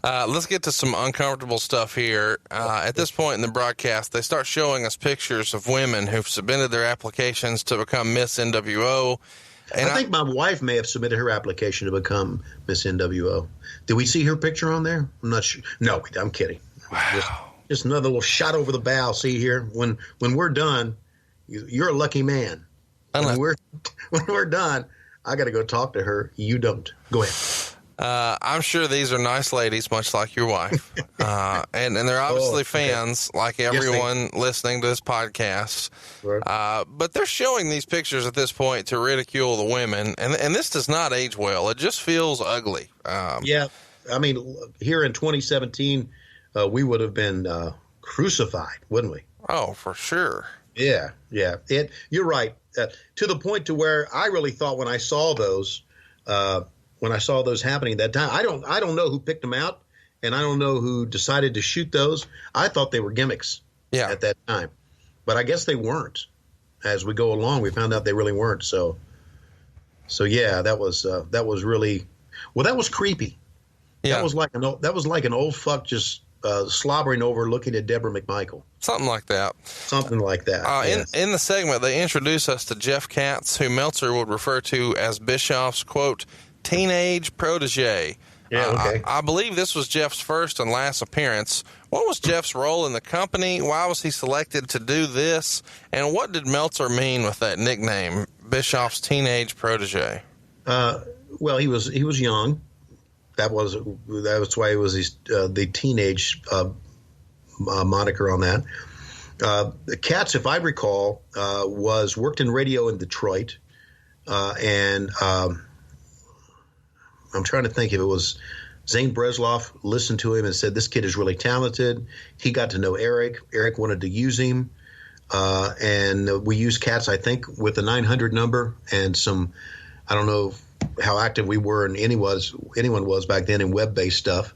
Let's get to some uncomfortable stuff here. At this point in the broadcast, they start showing us pictures of women who've submitted their applications to become Miss NWO. And I think my wife may have submitted her application to become Miss NWO. Did we see her picture on there? I'm not sure. No, I'm kidding. Wow. Just another little shot over the bow. See here, when we're done, you're a lucky man. When we're done, I got to go talk to her. You don't. Go ahead. I'm sure these are nice ladies, much like your wife. And they're obviously fans, like everyone listening to this podcast. Right. But they're showing these pictures at this point to ridicule the women. And this does not age well. It just feels ugly. Yeah. I mean, here in 2017, we would have been crucified, wouldn't we? Oh, for sure. Yeah. Yeah. You're right. To the point to where I really thought when I saw those, happening that time, I don't know who picked them out, and I don't know who decided to shoot those. I thought they were gimmicks at that time, but I guess they weren't. As we go along, we found out they really weren't. So yeah, that was really, well, that was creepy. Yeah. That was like an old fuck just slobbering over looking at Deborah McMichael. Something like that. Yes. In the segment, they introduce us to Jeff Katz, who Meltzer would refer to as Bischoff's, quote, teenage protege. Yeah, okay. I believe this was Jeff's first and last appearance. What was Jeff's role in the company? Why was he selected to do this? And what did Meltzer mean with that nickname, Bischoff's teenage protege? Well, he was young. That was why it was the teenage moniker on that. Katz, if I recall, worked in radio in Detroit, and I'm trying to think if it was Zane Bresloff listened to him and said, this kid is really talented. He got to know Eric. Eric wanted to use him. And we used Katz, I think, with the 900 number and some, I don't know how active we were and anyone was back then in web-based stuff.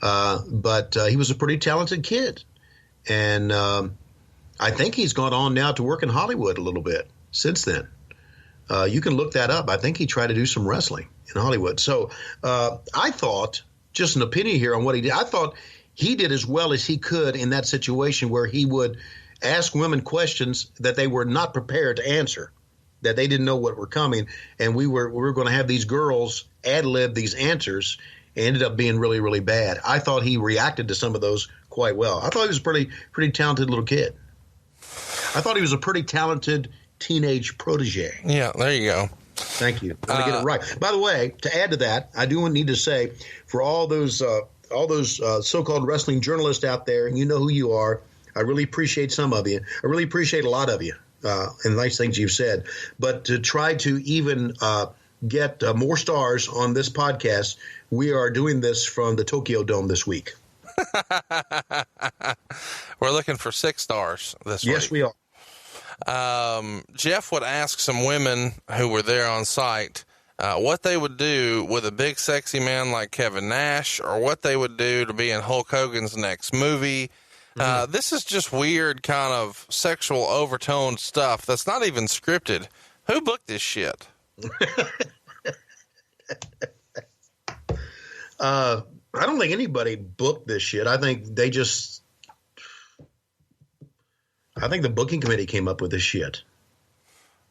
But he was a pretty talented kid. And I think he's gone on now to work in Hollywood a little bit since then. You can look that up. I think he tried to do some wrestling in Hollywood. So I thought, just an opinion here on what he did, I thought he did as well as he could in that situation where he would ask women questions that they were not prepared to answer, that they didn't know what were coming. And we were going to have these girls ad-lib these answers. It ended up being really, really bad. I thought he reacted to some of those quite well. I thought he was a pretty talented little kid. I thought he was a pretty talented teenage protege. Yeah, there you go. Thank you. I'm going to get it right. By the way, to add to that, I do need to say, for all those so-called wrestling journalists out there, and you know who you are, I really appreciate some of you. I really appreciate a lot of you and nice things you've said. But to try to even get more stars on this podcast, we are doing this from the Tokyo Dome this week. We're looking for 6 stars this week. Yes, we are. Jeff would ask some women who were there on site what they would do with a big sexy man like Kevin Nash, or what they would do to be in Hulk Hogan's next movie. This is just weird kind of sexual overtoned stuff that's not even scripted. Who booked this shit? I don't think anybody booked this shit. I think the booking committee came up with this shit.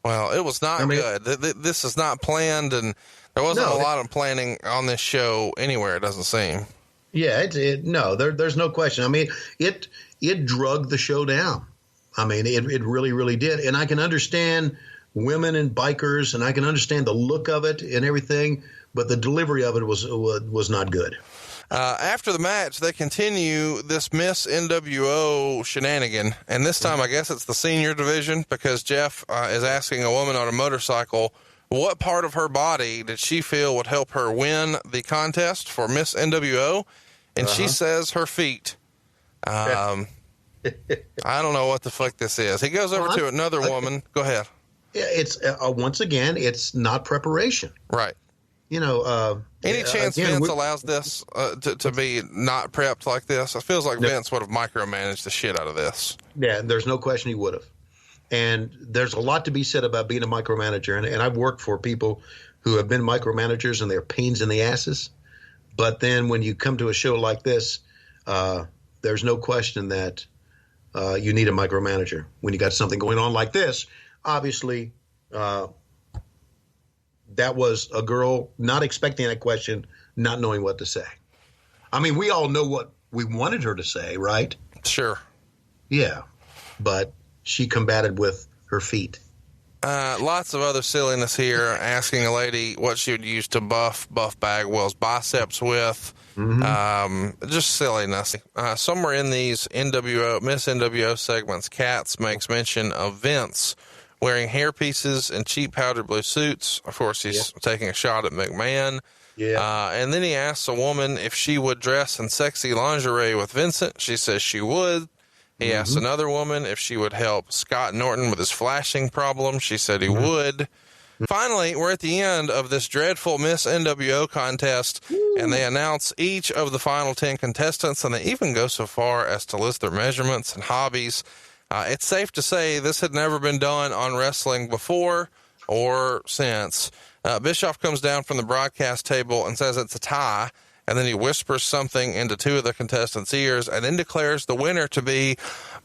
Well, it was not good. This is not planned, and there wasn't a lot of planning on this show anywhere, it doesn't seem. Yeah, there's no question. I mean, it drugged the show down. I mean, it really, really did. And I can understand women and bikers, and I can understand the look of it and everything, but the delivery of it was not good. After the match, they continue this Miss NWO shenanigan, and this time I guess it's the senior division, because Jeff is asking a woman on a motorcycle what part of her body did she feel would help her win the contest for Miss NWO, and she says her feet. I don't know what the fuck this is. He goes over to another woman. Go ahead. It's once again, it's not preparation. Right. You know, any chance Vince allows this to be not prepped like this? It feels like Vince would have micromanaged the shit out of this. Yeah, there's no question he would have. And there's a lot to be said about being a micromanager. And I've worked for people who have been micromanagers, and they're pains in the asses. But then when you come to a show like this, there's no question that you need a micromanager. When you got something going on like this, obviously, that was a girl not expecting that question, not knowing what to say. I mean, we all know what we wanted her to say, right? Sure. Yeah, but she combated with her feet. Lots of other silliness here, asking a lady what she would use to buff Bagwell's biceps with. Just silliness. Somewhere in these Miss NWO segments, Katz makes mention of Vince wearing hair pieces and cheap powder blue suits. Of course, he's taking a shot at McMahon. Yeah. And then he asks a woman if she would dress in sexy lingerie with Vincent. She says she would. He asks another woman if she would help Scott Norton with his flashing problem. She said he would. Finally, we're at the end of this dreadful Miss NWO contest, and they announce each of the final 10 contestants, and they even go so far as to list their measurements and hobbies. It's safe to say this had never been done on wrestling before or since. Bischoff comes down from the broadcast table and says it's a tie, and then he whispers something into two of the contestants' ears and then declares the winner to be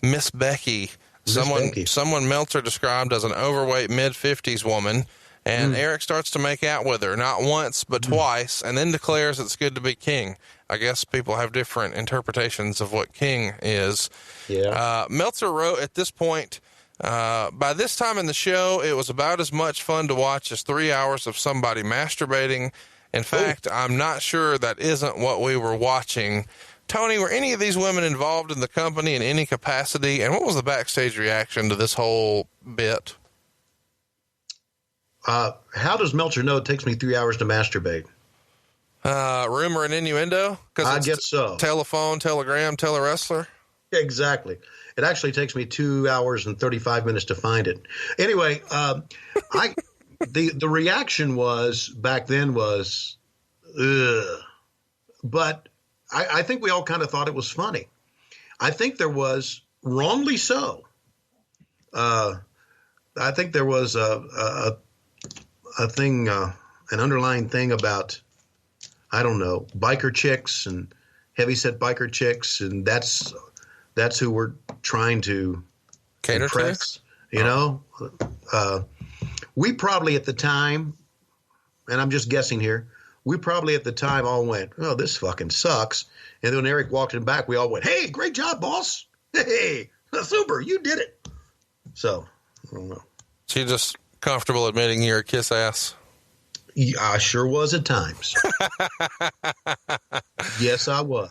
Miss Becky. Someone Meltzer described as an overweight mid-50s woman. And Eric starts to make out with her, not once, but twice, and then declares it's good to be king. I guess people have different interpretations of what king is. Yeah. Meltzer wrote at this point, by this time in the show, it was about as much fun to watch as 3 hours of somebody masturbating. In fact, I'm not sure that isn't what we were watching. Tony, were any of these women involved in the company in any capacity? And what was the backstage reaction to this whole bit? How does Meltzer know it takes me 3 hours to masturbate? Rumor and innuendo? I guess so. Telephone, telegram, telewrestler? Exactly. It actually takes me 2 hours and 35 minutes to find it. Anyway, the reaction was back then was, ugh. But I think we all kind of thought it was funny. I think there was, wrongly so. I think there was a thing, an underlying thing about, I don't know, biker chicks and heavyset biker chicks, and that's who we're trying to cater impress. You know, we probably at the time, and I'm just guessing here, we probably at the time all went, "Oh, this fucking sucks." And then when Eric walked in back, we all went, "Hey, great job, boss! Hey, super, you did it." So, I don't know. She just comfortable admitting you're a kiss ass. Yeah, I sure was at times. Yes, I was.